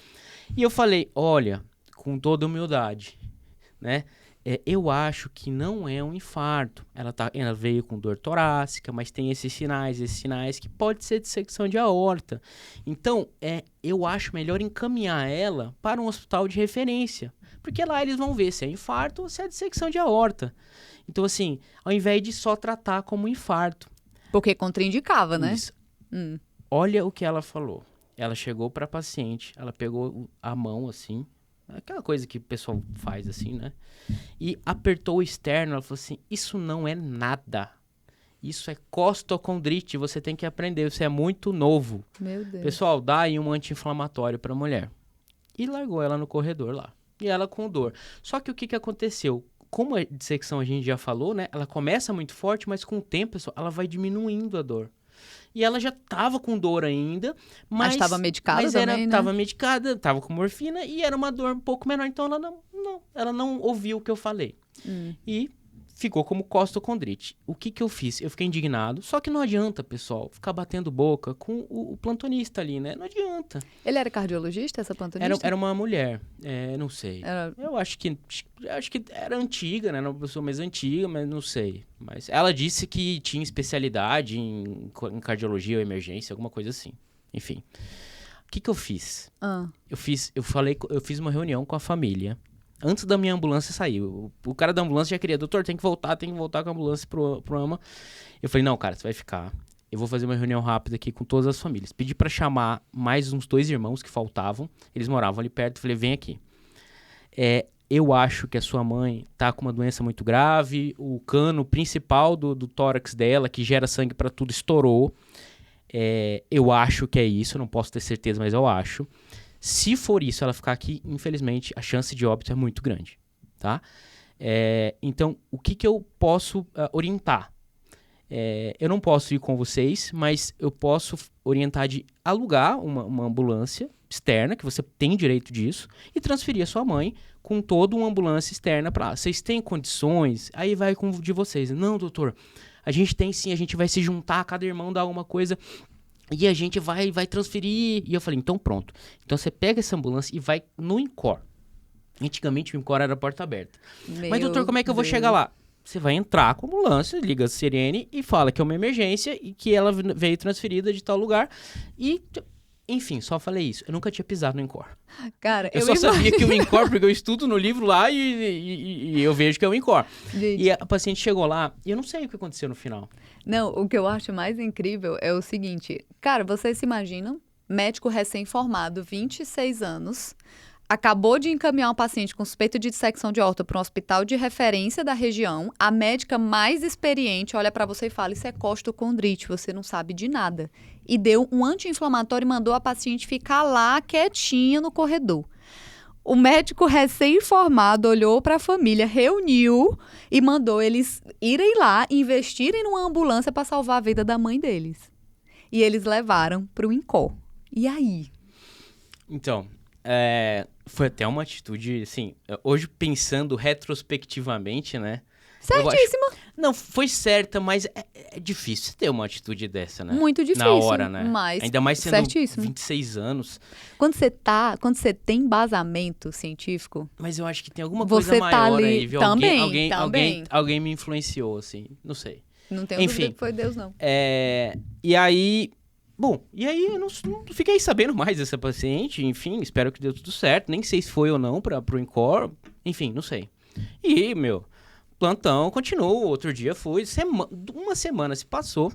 E eu falei, olha, com toda humildade, né? Eu acho que não é um infarto. Ela veio com dor torácica, mas tem esses sinais que pode ser dissecção de aorta. Então, eu acho melhor encaminhar ela para um hospital de referência. Porque lá eles vão ver se é infarto ou se é dissecção de aorta. Então, assim, ao invés de só tratar como infarto. Porque contraindicava, né? Isso. Olha o que ela falou. Ela chegou para a paciente, ela pegou a mão, assim, aquela coisa que o pessoal faz, assim, né? E apertou o externo, ela falou assim, isso não é nada. Isso é costocondrite, você tem que aprender, você é muito novo. Meu Deus. Pessoal, dá aí um anti-inflamatório para a mulher. E largou ela no corredor lá. E ela com dor. Só que o que aconteceu? Como a dissecção a gente já falou, né? Ela começa muito forte, mas com o tempo, pessoal, ela vai diminuindo a dor. E ela já estava com dor ainda, mas estava medicada também, né? Estava medicada, estava com morfina e era uma dor um pouco menor. Então ela não ouviu o que eu falei. E ficou como costocondrite. O que eu fiz? Eu fiquei indignado. Só que não adianta, pessoal, ficar batendo boca com o plantonista ali, né? Não adianta. Ele era cardiologista, essa plantonista? Era uma mulher. Não sei. Eu acho que era antiga, né? Era uma pessoa mais antiga, mas não sei. Mas ela disse que tinha especialidade em cardiologia ou emergência, alguma coisa assim. Enfim. O que eu fiz? Eu fiz uma reunião com a família. Antes da minha ambulância sair. O cara da ambulância já queria, doutor, tem que voltar com a ambulância pro AMA. Eu falei, não, cara, você vai ficar. Eu vou fazer uma reunião rápida aqui com todas as famílias. Pedi pra chamar mais uns 2 irmãos que faltavam. Eles moravam ali perto. Falei, vem aqui. Eu acho que a sua mãe tá com uma doença muito grave. O cano principal do tórax dela, que gera sangue pra tudo, estourou. Eu acho que é isso. Não posso ter certeza, mas eu acho. Se for isso, ela ficar aqui, infelizmente, a chance de óbito é muito grande, tá? Então, o que eu posso orientar? Eu não posso ir com vocês, mas eu posso orientar de alugar uma ambulância externa, que você tem direito disso, e transferir a sua mãe com toda uma ambulância externa para lá. Vocês têm condições? Aí vai com de vocês. Não, doutor, a gente tem sim, a gente vai se juntar, cada irmão dá alguma coisa... E a gente vai transferir. E eu falei, então pronto. Então você pega essa ambulância e vai no INCOR. Antigamente o INCOR era porta aberta. Mas doutor, como é que eu vou chegar lá? Você vai entrar com a ambulância, liga a sirene e fala que é uma emergência e que ela veio transferida de tal lugar. E, enfim, só falei isso. Eu nunca tinha pisado no INCOR. Cara, eu só sabia que o INCOR, porque eu estudo no livro lá e eu vejo que é o INCOR. Gente. E a paciente chegou lá e eu não sei o que aconteceu no final. Não, o que eu acho mais incrível é o seguinte. Cara, vocês se imaginam, médico recém-formado, 26 anos, acabou de encaminhar um paciente com suspeita de dissecção de aorta para um hospital de referência da região, a médica mais experiente olha para você e fala, isso é costocondrite, você não sabe de nada. E deu um anti-inflamatório e mandou a paciente ficar lá quietinha no corredor. O médico recém-formado olhou para a família, reuniu e mandou eles irem lá, investirem numa ambulância para salvar a vida da mãe deles. E eles levaram para o INCOR. E aí? Então, foi até uma atitude, assim, hoje pensando retrospectivamente, né? Certíssima. Não, foi certa, mas é difícil ter uma atitude dessa, né? Muito difícil. Na hora, né? Mas ainda mais sendo certíssimo. 26 anos. Quando você tem embasamento científico... Mas eu acho que tem alguma Você coisa tá maior ali aí, viu? também. Alguém me influenciou, assim, não sei. Não tenho dúvida que foi Deus, não. E aí... Bom, e aí eu não fiquei sabendo mais dessa paciente, enfim, espero que deu tudo certo. Nem sei se foi ou não pro INCOR, enfim, não sei. E, plantão continuou, outro dia fui, uma semana se passou.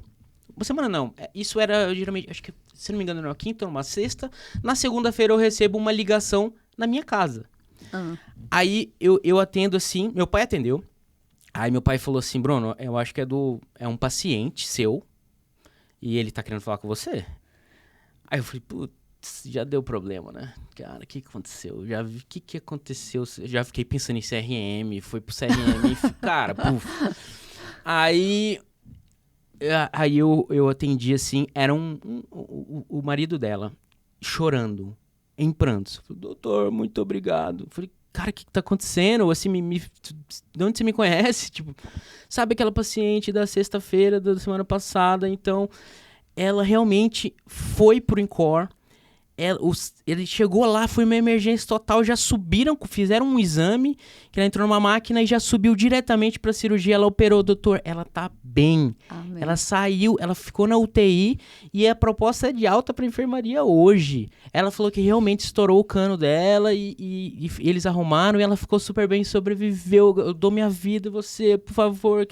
Uma semana não, isso era geralmente, acho que, se não me engano, era uma quinta ou uma sexta. Na segunda-feira eu recebo uma ligação na minha casa. Aí eu atendo assim, meu pai atendeu. Aí meu pai falou assim, Bruno, eu acho que é um paciente seu e ele tá querendo falar com você. Aí eu falei, putz, já deu problema, né? Cara, o que aconteceu? O que aconteceu? Já fiquei pensando em CRM, foi pro CRM, cara, puf. Aí eu atendi assim, era o marido dela, chorando, em prantos. Falei, doutor, muito obrigado. Falei, cara, o que tá acontecendo? Assim, de onde você me conhece? Tipo, sabe aquela paciente da sexta-feira da semana passada? Então, ela realmente foi pro INCOR. Ele chegou lá, foi uma emergência total, já fizeram um exame, que ela entrou numa máquina e já subiu diretamente pra cirurgia, ela operou, doutor, ela tá bem. Amém. Ela saiu, ela ficou na UTI e a proposta é de alta pra enfermaria hoje. Ela falou que realmente estourou o cano dela e eles arrumaram e ela ficou super bem, sobreviveu, eu dou minha vida, você, por favor,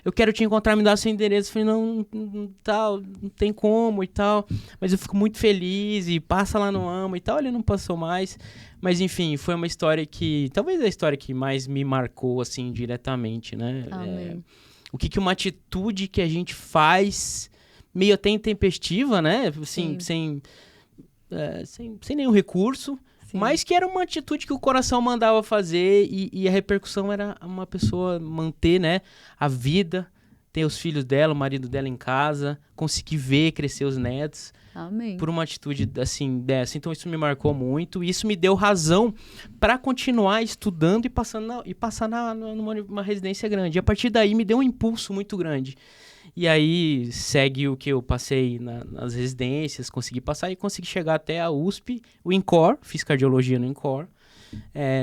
eu quero te encontrar, me dá seu endereço. Eu falei, não tem como e tal, mas eu fico muito feliz e passa lá no AMA e tal, ele não passou mais, mas enfim, foi uma história que, talvez a história que mais me marcou, assim, diretamente, né? Amém. O que uma atitude que a gente faz, meio até intempestiva, né? Assim, sem nenhum recurso, Sim. mas que era uma atitude que o coração mandava fazer e a repercussão era uma pessoa manter, né, a vida, ter os filhos dela, o marido dela em casa, conseguir ver crescer os netos. Amém. Por uma atitude assim dessa. Então isso me marcou muito e isso me deu razão para continuar estudando e passar numa residência grande. E a partir daí me deu um impulso muito grande. E aí segue o que eu passei nas residências, consegui passar e consegui chegar até a USP, o INCOR, fiz cardiologia no INCOR.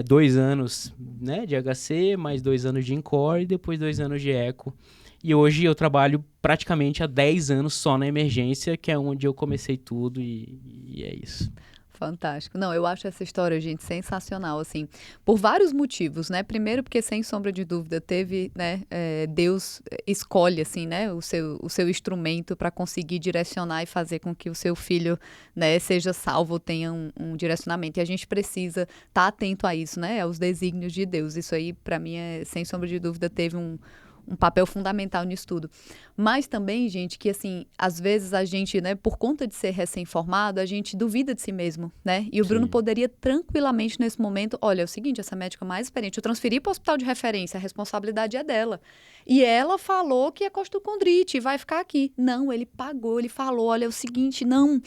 2 anos, né, de HC, mais 2 anos de INCOR e depois 2 anos de eco. E hoje eu trabalho praticamente há 10 anos só na emergência, que é onde eu comecei tudo e é isso. Fantástico. Não, eu acho essa história, gente, sensacional, assim, por vários motivos, né? Primeiro porque, sem sombra de dúvida, teve, né, Deus escolhe, assim, né, o seu instrumento para conseguir direcionar e fazer com que o seu filho, né, seja salvo, tenha um direcionamento. E a gente precisa estar atento a isso, né, aos desígnios de Deus. Isso aí, para mim, sem sombra de dúvida, teve um papel fundamental nisso tudo. Mas também, gente, que assim, às vezes a gente, né, por conta de ser recém-formado, a gente duvida de si mesmo, né? E o Bruno poderia tranquilamente nesse momento, olha, é o seguinte, essa médica mais experiente, eu transferi para o hospital de referência, a responsabilidade é dela. E ela falou que é costocondrite, vai ficar aqui. Não, ele pagou, ele falou, olha, é o seguinte, não...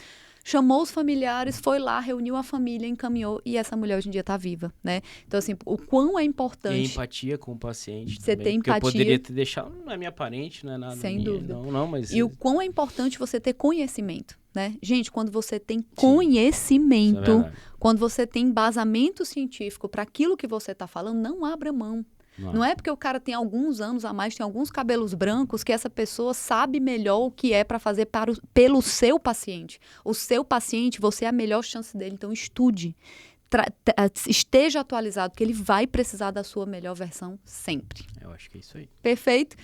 Chamou os familiares, foi lá, reuniu a família, encaminhou e essa mulher hoje em dia está viva, né? Então, assim, o quão é importante... E empatia com o paciente você também. ter empatia. Porque eu poderia ter deixado, não é minha parente, não é nada sem minha. dúvida. Não, mas... E o quão é importante você ter conhecimento, né? Gente, quando você tem conhecimento, quando você tem embasamento científico para aquilo que você está falando, não abra mão. Não é porque o cara tem alguns anos a mais, tem alguns cabelos brancos, que essa pessoa sabe melhor o que é para fazer pelo seu paciente. O seu paciente, você é a melhor chance dele, então estude. Esteja atualizado, porque ele vai precisar da sua melhor versão sempre. Eu acho que é isso aí. Perfeito?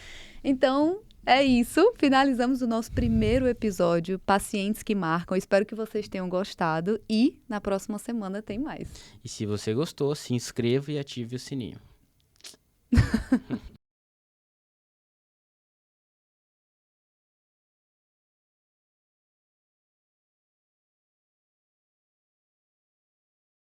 Então, é isso. Finalizamos o nosso primeiro episódio, Pacientes que Marcam. Espero que vocês tenham gostado e na próxima semana tem mais. E se você gostou, se inscreva e ative o sininho.